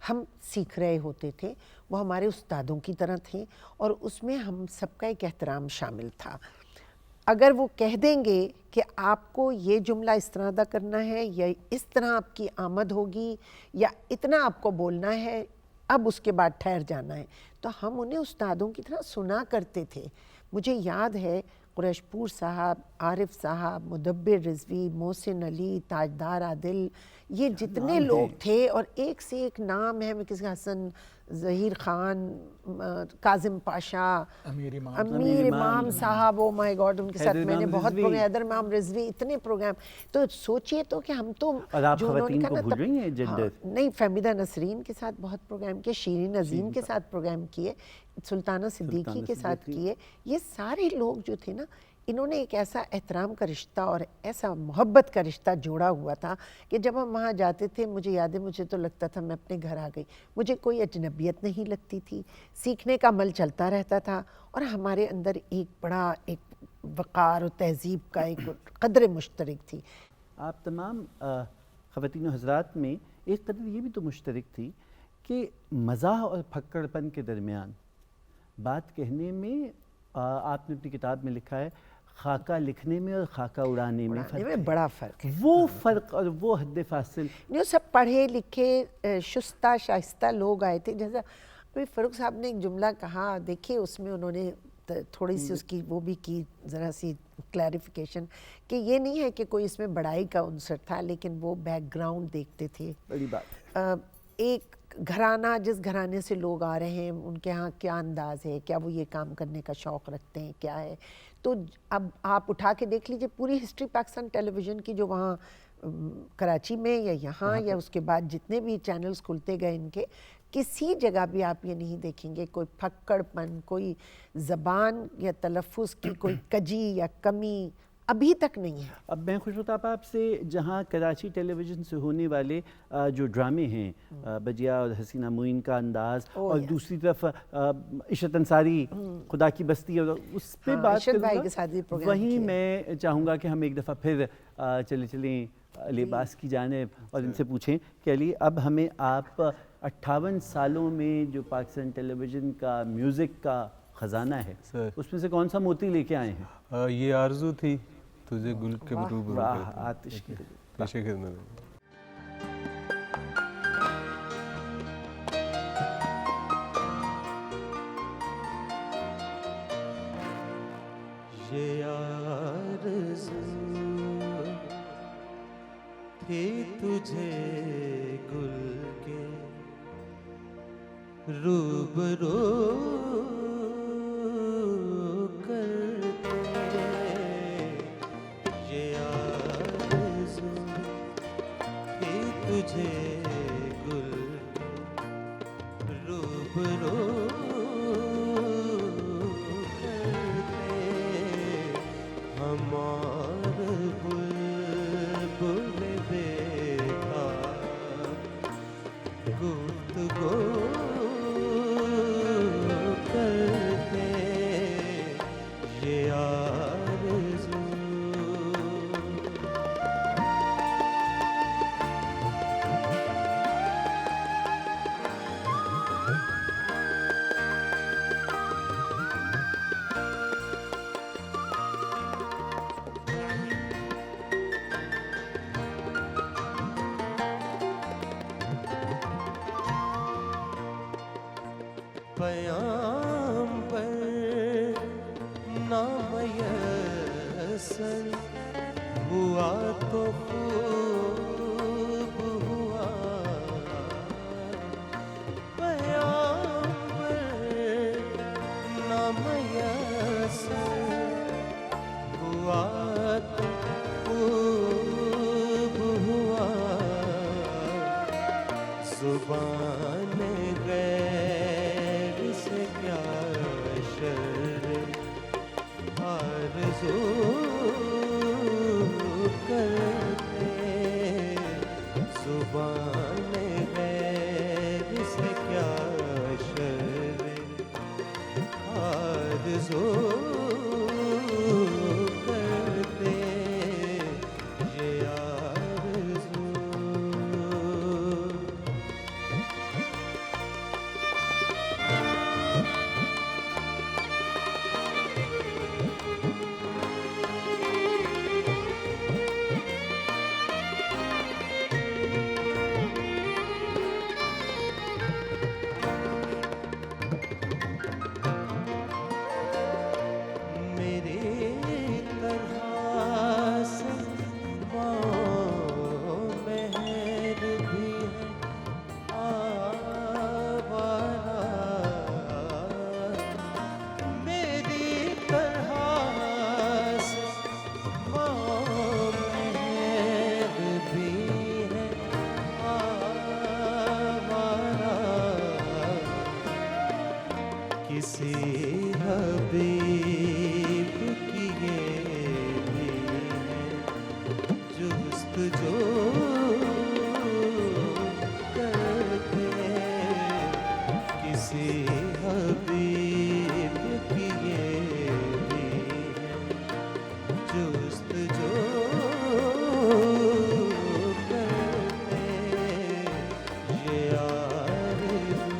ہم سیکھ رہے ہوتے تھے، وہ ہمارے استادوں کی طرح تھے اور اس میں ہم سب کا ایک احترام شامل تھا. اگر وہ کہہ دیں گے کہ آپ کو یہ جملہ اس طرح ادا کرنا ہے یا اس طرح آپ کی آمد ہوگی یا اتنا آپ کو بولنا ہے، اب اس کے بعد ٹھہر جانا ہے، تو ہم انہیں استادوں کی طرح سنا کرتے تھے. مجھے یاد ہے قریش پور صاحب، عارف صاحب، مدبر رضوی، محسن علی، تاجدار عادل، یہ جتنے لوگ تھے اور ایک سے ایک نام ہے. میں کسی حسن ظہیر خان، کاظم پاشا، امیر امام صاحب، او مائی گاڈ ان کے ساتھ میں نے بہت پروگرام، حیدر امام رضوی، اتنے پروگرام. تو سوچئے تو کہ ہم تو اور آپ خواتین کو بھول رہی ہیں جنڈر؟ نہیں، فہمیدہ نسرین کے ساتھ بہت پروگرام کیے، شیرین عظیم کے ساتھ پروگرام کیے، سلطانہ صدیقی کے ساتھ کیے. یہ سارے لوگ جو تھے نا، انہوں نے ایک ایسا احترام کا رشتہ اور ایسا محبت کا رشتہ جوڑا ہوا تھا کہ جب ہم وہاں جاتے تھے مجھے یاد ہے مجھے تو لگتا تھا میں اپنے گھر آ گئی. مجھے کوئی اجنبیت نہیں لگتی تھی، سیکھنے کا عمل چلتا رہتا تھا اور ہمارے اندر ایک بڑا ایک وقار و تہذیب کا ایک قدر مشترک تھی. آپ تمام خواتین و حضرات میں ایک قدر یہ بھی تو مشترک تھی کہ مزاح اور پھکڑ پن کے درمیان بات کہنے میں آپ نے اپنی کتاب میں لکھا ہے خاکہ لکھنے میں اور خاکہ اڑانے میں بڑا فرق ہے. وہ فرق اور وہ حد فاصل، جو سب پڑھے لکھے شستہ شائستہ لوگ آئے تھے. جیسا ابھی فاروق صاحب نے ایک جملہ کہا، دیکھیے اس میں انہوں نے تھوڑی سی اس کی وہ بھی کی ذرا سی کلیریفیکیشن کہ یہ نہیں ہے کہ کوئی اس میں بڑائی کا عنصر تھا، لیکن وہ بیک گراؤنڈ دیکھتے تھے. بڑی بات ایک گھرانہ جس گھرانے سے لوگ آ رہے ہیں ان کے ہاں کیا انداز ہے، کیا وہ یہ کام کرنے کا شوق رکھتے ہیں، کیا ہے. تو اب آپ اٹھا کے دیکھ لیجئے پوری ہسٹری پاکستان ٹیلی ویژن کی جو وہاں کراچی میں یا یہاں یا اس کے بعد جتنے بھی چینلز کھلتے گئے ان کے، کسی جگہ بھی آپ یہ نہیں دیکھیں گے کوئی پھکڑ پن، کوئی زبان یا تلفظ کی کوئی کجی یا کمی ابھی تک نہیں ہے. اب میں خوش ہوتا آپ سے جہاں کراچی ٹیلی ویژن سے ہونے والے جو ڈرامے ہیں بجیا اور حسینہ معین کا انداز اور دوسری طرف عشرت انصاری خدا کی بستی اور اس پہ بات کروں گا, وہیں میں چاہوں گا کہ ہم ایک دفعہ پھر چلیں علی عباس کی جانب اور ان سے پوچھیں کہ علی اب ہمیں آپ 58 سالوں میں جو پاکستان ٹیلی ویژن کا میوزک کا خزانہ ہے اس میں سے کون سا موتی لے کے آئے ہیں؟ یہ آرزو تھی تجھے گل کے روبرو آتش کی پیش خدمت. یہ آرزو تھی تجھے گل کے روبرو تجھے گل روبرو کرتے ہمار بلبل بیکار گفتگو کرتے یہ آرزو. پیامبر نامیسر ہوا تو خوب ہوا, پیامبر نامیسر ہوا تو خوب ہوا, زبان غیر سے کیا شر آرزو کرتے, زبان غیر سے کیا شر آرزو کرتے یہ آرزو. کسی حبیب کی یہ بھی ہے جستجو کرتے, کسی حبیب کی یہ بھی ہے جستجو کرتے یہ آرزو.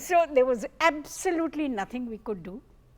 So there was absolutely nothing we could do.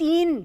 3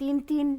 3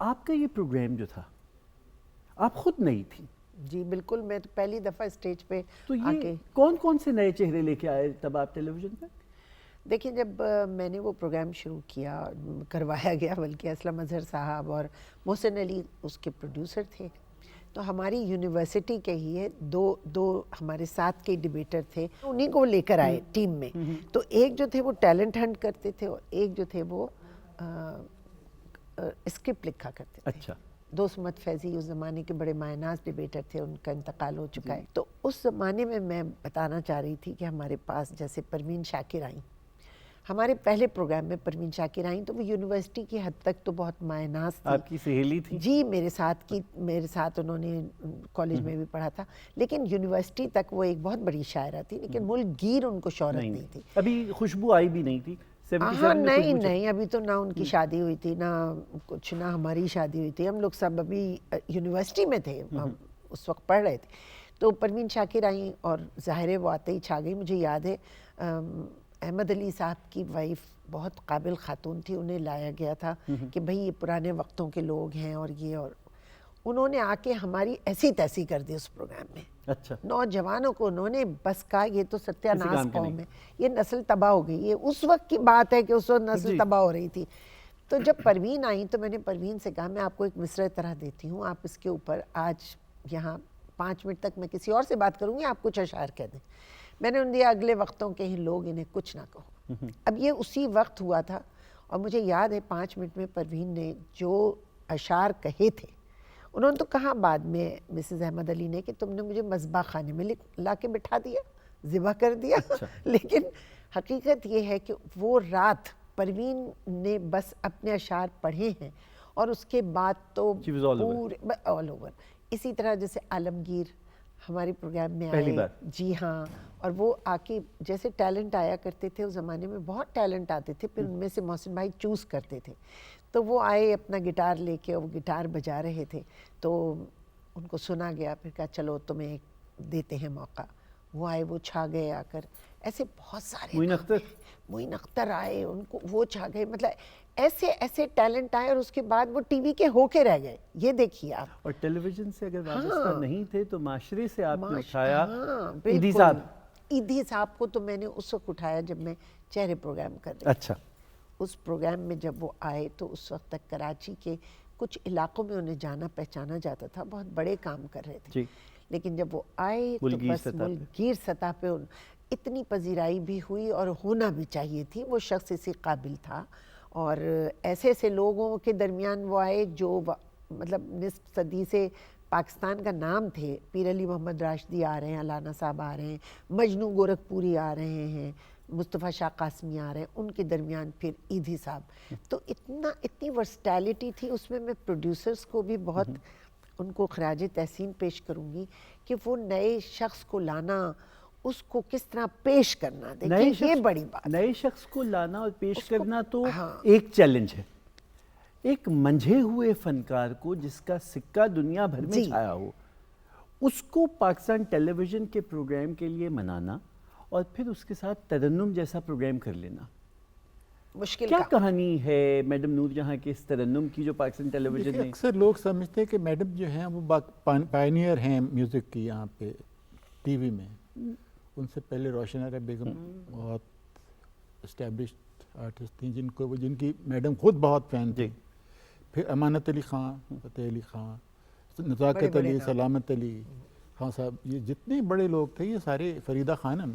آپ کا یہ پروگرام جو تھا، آپ خود نئی تھی، جی بالکل، میں تو پہلی دفعہ اسٹیج پہ تو آ یہ کے کون کون سے نئے چہرے لے کے آئے تب آپ ٹیلی ویژن پہ؟ دیکھیں، جب میں نے وہ پروگرام شروع کیا، کروایا گیا، بلکہ اسلم اظہر صاحب اور محسن علی اس کے پروڈیوسر تھے، تو ہماری یونیورسٹی کے ہی دو ہمارے ساتھ کے ڈیبیٹر تھے، انہیں کو لے کر آئے ٹیم میں. تو ایک جو تھے وہ ٹیلنٹ ہنٹ کرتے تھے اور ایک جو تھے وہ اسکرپٹ لکھا کرتے تھے. اچھا. دوست محمد فیضی اس زمانے کے بڑے مایہ ناز ڈیبیٹر تھے، ان کا انتقال ہو چکا ہے. تو اس زمانے میں بتانا چاہ رہی تھی کہ ہمارے پاس جیسے پروین شاکر آئیں، ہمارے پہلے پروگرام میں پروین شاکر آئیں تو وہ یونیورسٹی کی حد تک تو بہت مایہ ناز تھی. آپ کی سہیلی تھی؟ جی، میرے ساتھ انہوں نے کالج میں بھی پڑھا تھا، لیکن یونیورسٹی تک وہ ایک بہت بڑی شاعرہ تھی، لیکن ملک گیر ان کو شہرت نہیں تھی. ابھی خوشبو آئی بھی نہیں تھی؟ ہاں نہیں، ابھی تو نہ ان کی شادی ہوئی تھی، نہ ہماری شادی ہوئی تھی. ہم لوگ سب ابھی یونیورسٹی میں تھے، ہم اس وقت پڑھ رہے تھے. تو پروین شاکر آئیں اور ظاہر ہے وہ آتے ہی چھا گئی. مجھے یاد ہے احمد علی صاحب کی وائف بہت قابل خاتون تھی، انہیں لایا گیا تھا کہ بھئی یہ پرانے وقتوں کے لوگ ہیں اور انہوں نے آ کے ہماری ایسی تیسی کر دی اس پروگرام میں. اچھا. نوجوانوں کو انہوں نے بس کہا یہ تو ستیہ ناس قوم ہے، یہ نسل تباہ ہو گئی. یہ اس وقت کی بات ہے کہ اس وقت نسل تباہ ہو رہی تھی. تو جب پروین آئیں تو میں نے پروین سے کہا میں آپ کو ایک مصرعہ طرح دیتی ہوں، آپ اس کے اوپر آج یہاں 5 منٹ تک میں کسی اور سے بات کروں گی، آپ کچھ اشعار کہہ دیں. میں نے انہوں نے دیا اگلے وقتوں کے ہی لوگ انہیں کچھ نہ کہو. اب یہ اسی وقت ہوا تھا اور مجھے یاد ہے 5 منٹ میں پروین نے جو اشعار کہے تھے، انہوں نے تو کہا بعد میں مسز احمد علی نے کہ تم نے مجھے مذبح خانے میں لا کے بٹھا دیا، ذبح کر دیا. لیکن حقیقت یہ ہے کہ وہ رات پروین نے بس اپنے اشعار پڑھے ہیں اور اس کے بعد تو پورے آل اوور. اسی طرح جیسے عالمگیر ہمارے پروگرام میں آئے. جی ہاں، اور وہ آ کے جیسے ٹیلنٹ آیا کرتے تھے اس زمانے میں، بہت ٹیلنٹ آتے تھے، پھر ان میں سے محسن بھائی چوز کرتے تھے. تو وہ آئے اپنا گٹار لے کے، وہ گٹار بجا رہے تھے تو ان کو سنا گیا، پھر کہا چلو تمہیں دیتے ہیں موقع. وہ آئے، وہ چھا گئے آ کر. ایسے بہت سارے معین اختر آئے، ان کو وہ چھا گئے. مطلب ایسے ٹیلنٹ آئے اور اس کے بعد وہ ٹی وی کے ہو کے رہ گئے. یہ دیکھیے آپ. اور ٹیلی ویژن سے اگر وابستہ نہیں تھے تو معاشرے سے آپ نے اٹھایا. ایدھی صاحب، ایدھی صاحب کو تو میں نے اس وقت اٹھایا جب میں چہرے پروگرام کر رہی. اچھا. اس پروگرام میں جب وہ آئے تو اس وقت تک کراچی کے کچھ علاقوں میں انہیں جانا پہچانا جاتا تھا، بہت بڑے کام کر رہے تھے. لیکن جب وہ آئے تو بس ملک گیر سطح پہ اتنی پذیرائی بھی ہوئی اور ہونا بھی چاہیے تھی. وہ شخص اسی قابل تھا اور ایسے لوگوں کے درمیان وہ آئے جو مطلب نصف صدی سے پاکستان کا نام تھے. پیر علی محمد راشدی آ رہے ہیں، علانہ صاحب آ رہے ہیں، مجنو گورکھپوری آ رہے ہیں، مصطفیٰ شاہ قاسمی آ رہے ہیں، ان کے درمیان پھر ایدھی صاحب. تو اتنی ورسٹیلٹی تھی اس میں. میں پروڈیوسرز کو بھی بہت ان کو خراج تحسین پیش کروں گی کہ وہ نئے شخص کو لانا، اس کو کس طرح پیش کرنا. دیکھیں یہ بڑی بات. نئے شخص کو لانا اور پیش کرنا تو ایک چیلنج ہے. ایک منجھے ہوئے فنکار کو جس کا سکہ دنیا بھر میں چھایا ہو، اس کو پاکستان ٹیلی ویژن کے پروگرام کے لیے منانا اور پھر اس کے ساتھ ترنم جیسا پروگرام کر لینا مشکل. کیا کہانی ہے میڈم نور جہاں کے اس ترنم کی جو پاکستان ٹیلی ویژن نے؟ اکثر لوگ سمجھتے ہیں کہ میڈم جو ہیں وہ پائنیئر ہیں میوزک کی یہاں پہ ٹی وی میں. ان سے پہلے روشن آرا بیگم بہت اسٹیبلشڈ آرٹسٹ تھیں جن کی میڈم خود بہت فین تھی. پھر امانت علی خان، فتح علی خان، نزاکت علی، سلامت علی خان صاحب، یہ جتنے بڑے لوگ تھے یہ سارے، فریدہ خانم،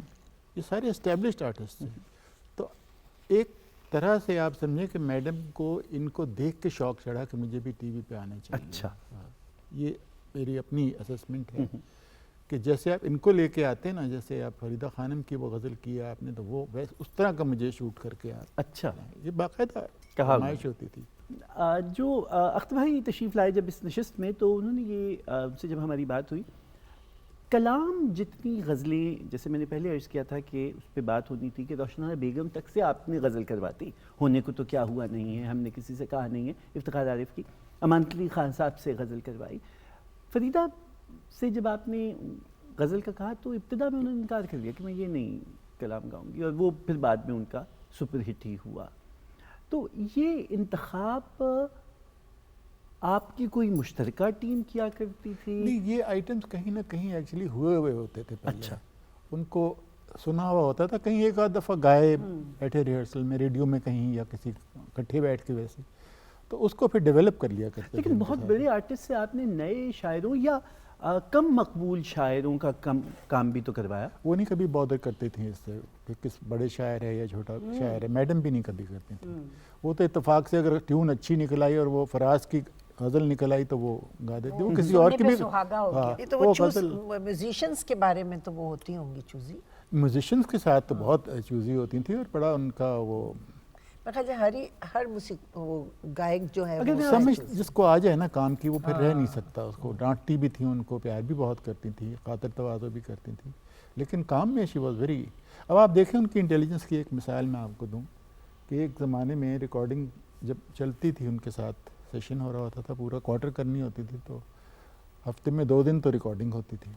یہ سارے اسٹیبلشڈ آرٹسٹ تھے. تو ایک طرح سے آپ سمجھیں کہ میڈم کو ان کو دیکھ کے شوق چڑھا کہ مجھے بھی ٹی وی پہ آنا چاہیے. اچھا. یہ میری اپنی اسسمنٹ ہے کہ جیسے آپ ان کو لے کے آتے ہیں نا، جیسے آپ فریدہ خانم کی وہ غزل کیا آپ نے تو وہ اس طرح کا مجھے شوٹ کر کے آپ. اچھا. یہ باقاعدہ نمائش ہوتی تھی. جو اختر بھائی تشریف لائے جب اس نشست میں تو انہوں نے یہ ان سے جب ہماری بات ہوئی، کلام جتنی غزلیں، جیسے میں نے پہلے عرض کیا تھا کہ اس پہ بات ہونی تھی کہ روشن آرا بیگم تک سے آپ نے غزل کرواتی. ہونے کو تو کیا ہوا نہیں ہے، ہم نے کسی سے کہا نہیں ہے. افتخار عارف کی، امانت علی خان صاحب سے غزل کروائی. فریدہ سے جب آپ نے غزل کا کہا تو ابتدا میں انہوں نے انکار کر دیا کہ میں یہ نہیں کلام گاؤں گی، اور وہ پھر بعد میں ان کا سپر ہٹ ہی ہوا. تو یہ انتخاب آپ کی کوئی مشترکہ ٹیم کیا کرتی تھی؟ نہیں، یہ آئٹمس کہیں نہ کہیں ایکچولی ہوئے ہوتے تھے پہلے. اچھا. ان کو سنا ہوا ہوتا تھا، کہیں ایک آدھ دفعہ گائے بیٹھے ریہرسل میں، ریڈیو میں کہیں یا کسی اکٹھے بیٹھ کے ویسے، تو اس کو پھر ڈیولپ کر لیا کرتے تھے. لیکن بہت بڑے آرٹسٹ سے آپ نے نئے شاعروں یا کم مقبول شاعروں کا کام بھی تو کروایا. وہ نہیں کبھی بادر کرتے تھے اس سے کہ کس بڑے شاعر ہے یا چھوٹا شاعر ہے. میڈم بھی نہیں کبھی کرتی تھی. وہ تو اتفاق سے اگر ٹیون اچھی نکل آئی اور وہ فراز کی غزل نکل آئی تو وہ گا دیتے. وہ کسی اور کی بھی یہ تو وہ میوزیشینس کے بارے میں تو وہ ہوتی ہوں گی چوزی. میوزیشنس کے ساتھ تو بہت چوزی ہوتی تھیں اور بڑا ان کا وہ ہر وہ گائک جو ہے سمجھ جس کو آ جائے نا کام کی، وہ پھر رہ نہیں سکتا. اس کو ڈانٹتی بھی تھیں، ان کو پیار بھی بہت کرتی تھیں، خاطر تواضع بھی کرتی تھیں، لیکن کام میں شی واز ویری. اب آپ دیکھیں ان کی انٹیلیجنس کی ایک مثال میں آپ کو دوں کہ ایک زمانے میں ریکارڈنگ جب چلتی تھی، ان کے ساتھ سیشن ہو رہا ہوتا تھا، پورا کوارٹر کرنی ہوتی تھی، تو ہفتے میں 2 دن تو ریکارڈنگ ہوتی تھی،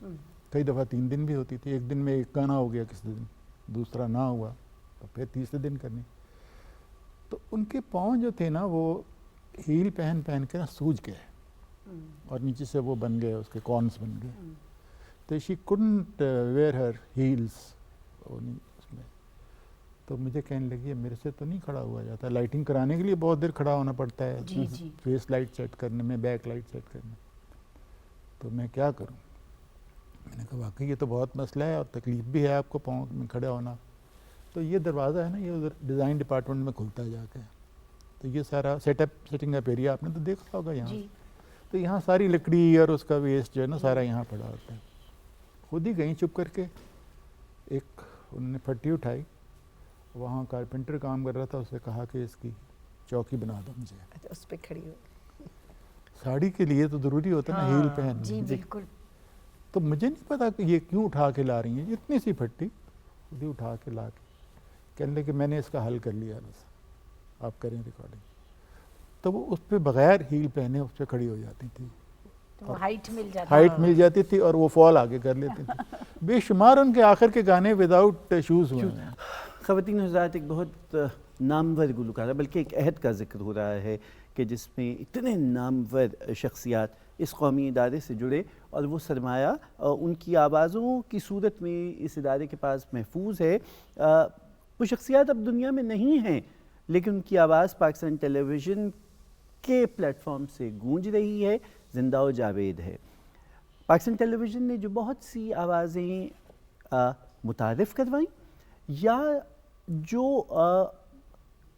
کئی دفعہ 3 دن بھی ہوتی تھی. ایک دن میں ایک گانا ہو گیا، کسی دن دوسرا نہ ہوا تو پھر تیسرے دن کرنی. تو ان کے پاؤں جو تھے نا وہ ہیل پہن کے نا سوج گئے اور نیچے سے وہ بن گئے، اس کے کارنس بن گئے. تو شی couldn't wear her heels اس میں. تو مجھے کہنے لگی میرے سے تو نہیں کھڑا ہوا جاتا، لائٹنگ کرانے کے لیے بہت دیر کھڑا ہونا پڑتا ہے، فیس لائٹ سیٹ کرنے میں، بیک لائٹ سیٹ کرنے. تو میں کیا کروں؟ میں نے کہا واقعی یہ تو بہت مسئلہ ہے اور تکلیف بھی ہے آپ کو پاؤں میں کھڑے ہونا. تو یہ دروازہ ہے نا، یہ ادھر ڈیزائن ڈپارٹمنٹ میں کھلتا ہے جا کے. تو یہ سارا سیٹنگ اپ ایریا آپ نے تو دیکھا ہوگا یہاں. تو یہاں ساری لکڑی اور اس کا ویسٹ جو ہے نا سارا یہاں پڑا ہوتا ہے. خود ہی گئیں چپ کر کے، ایک انہوں نے پھٹی اٹھائی، وہاں کارپینٹر کام کر رہا تھا، اسے کہا کہ اس کی چوکی بنا دو مجھے. اس پہ کھڑی ہو. ساڑی کے لیے تو ضروری ہوتا ہے نا ہیل پہن. جی بالکل. تو مجھے نہیں پتا کہ یہ کیوں اٹھا کے لا رہی ہیں، اتنی سی پھٹی خود ہی اٹھا کے لا کے کہنے لگے کہ میں نے اس کا حل کر لیا، بس آپ کریں ریکارڈنگ. تو وہ اس پہ بغیر ہیل پہنے اس پہ کھڑی ہو جاتی تھی، ہائٹ مل جاتی تھی اور وہ فال آگے کر لیتی تھی. بے شمار ان کے آخر کے گانے وداؤٹ شوز ہوئے ہیں. خواتین حضرات، ایک بہت نامور گلوکارہ، بلکہ ایک عہد کا ذکر ہو رہا ہے کہ جس میں اتنے نامور شخصیات اس قومی ادارے سے جڑے اور وہ سرمایہ ان کی آوازوں کی صورت میں اس ادارے کے پاس محفوظ ہے. وہ شخصیات اب دنیا میں نہیں ہیں، لیکن ان کی آواز پاکستان ٹیلی ویژن کے پلیٹ فارم سے گونج رہی ہے، زندہ و جاوید ہے. پاکستان ٹیلی ویژن نے جو بہت سی آوازیں متعارف کروائیں یا جو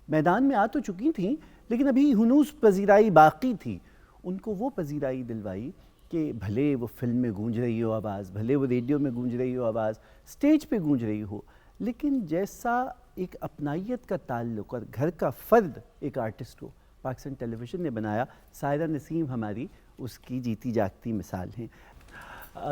میدان میں آ تو چکی تھیں لیکن ابھی ہنوز پذیرائی باقی تھی، ان کو وہ پذیرائی دلوائی کہ بھلے وہ فلم میں گونج رہی ہو آواز، بھلے وہ ریڈیو میں گونج رہی ہو آواز، سٹیج پہ گونج رہی ہو، لیکن جیسا ایک اپنائیت کا تعلق اور گھر کا فرد ایک آرٹسٹ کو پاکستان ٹیلی ویژن نے بنایا. سائرہ نسیم ہماری اس کی جیتی جاگتی مثال ہیں.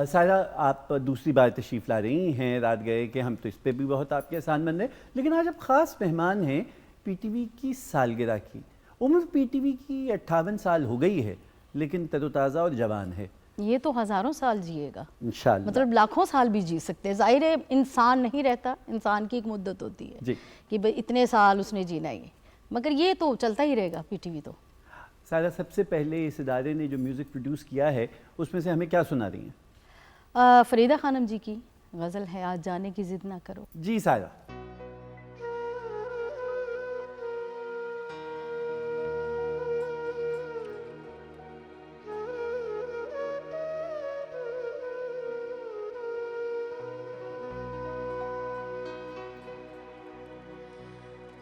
سائرہ، آپ دوسری بار تشریف لا رہی ہیں، رات گئے کہ ہم تو اس پہ بھی بہت آپ کے احسان مند ہیں، لیکن آج آپ خاص مہمان ہیں پی ٹی وی کی سالگرہ کی. عمر پی ٹی وی کی 58 سال ہو گئی ہے، لیکن تر و تازہ اور جوان ہے. یہ تو ہزاروں سال جیے گا، انشاءاللہ، مطلب لاکھوں سال بھی جی سکتے ہیں. ظاہر ہے انسان نہیں رہتا، انسان کی ایک مدت ہوتی ہے کہ بھئی اتنے سال اس نے جینا ہی، مگر یہ تو چلتا ہی رہے گا پی ٹی وی. تو سائرہ، سب سے پہلے اس ادارے نے جو میوزک پروڈیوس کیا ہے اس میں سے ہمیں کیا سنا رہی ہیں؟ فریدہ خانم جی کی غزل ہے آج جانے کی ضد نہ کرو. جی سائرہ.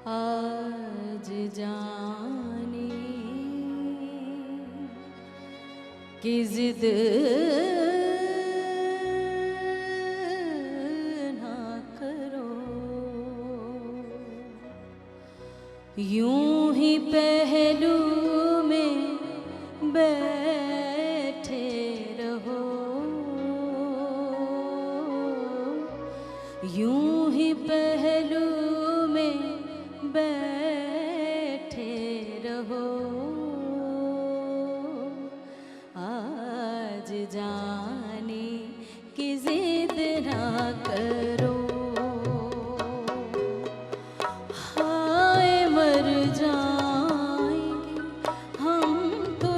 آج جانے کی ضد نہ کرو، یوں ہی پہلو میں بیٹھے رہو، یوں ہی پہلو میں بیٹھے رہو. آج جانے کی ضد نہ کرو، ہائے مر جائیں گے ہم تو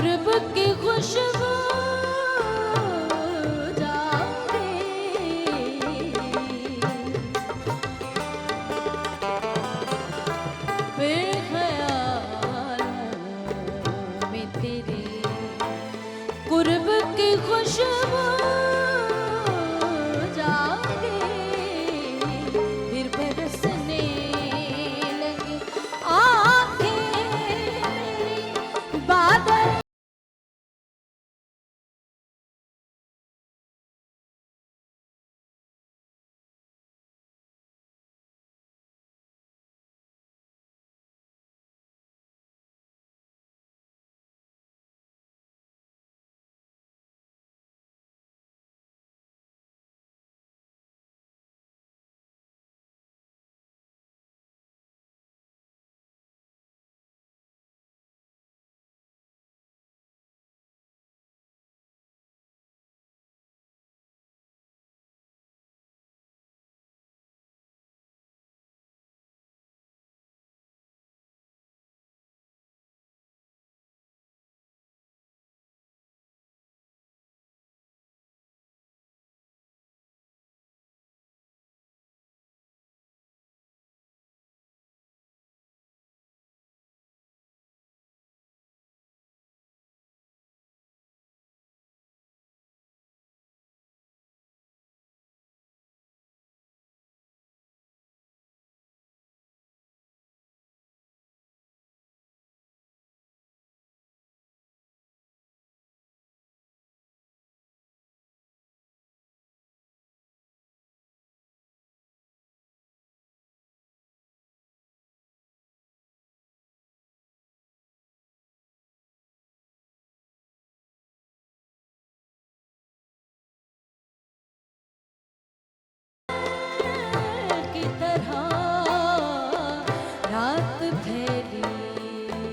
قرب کی خوشبو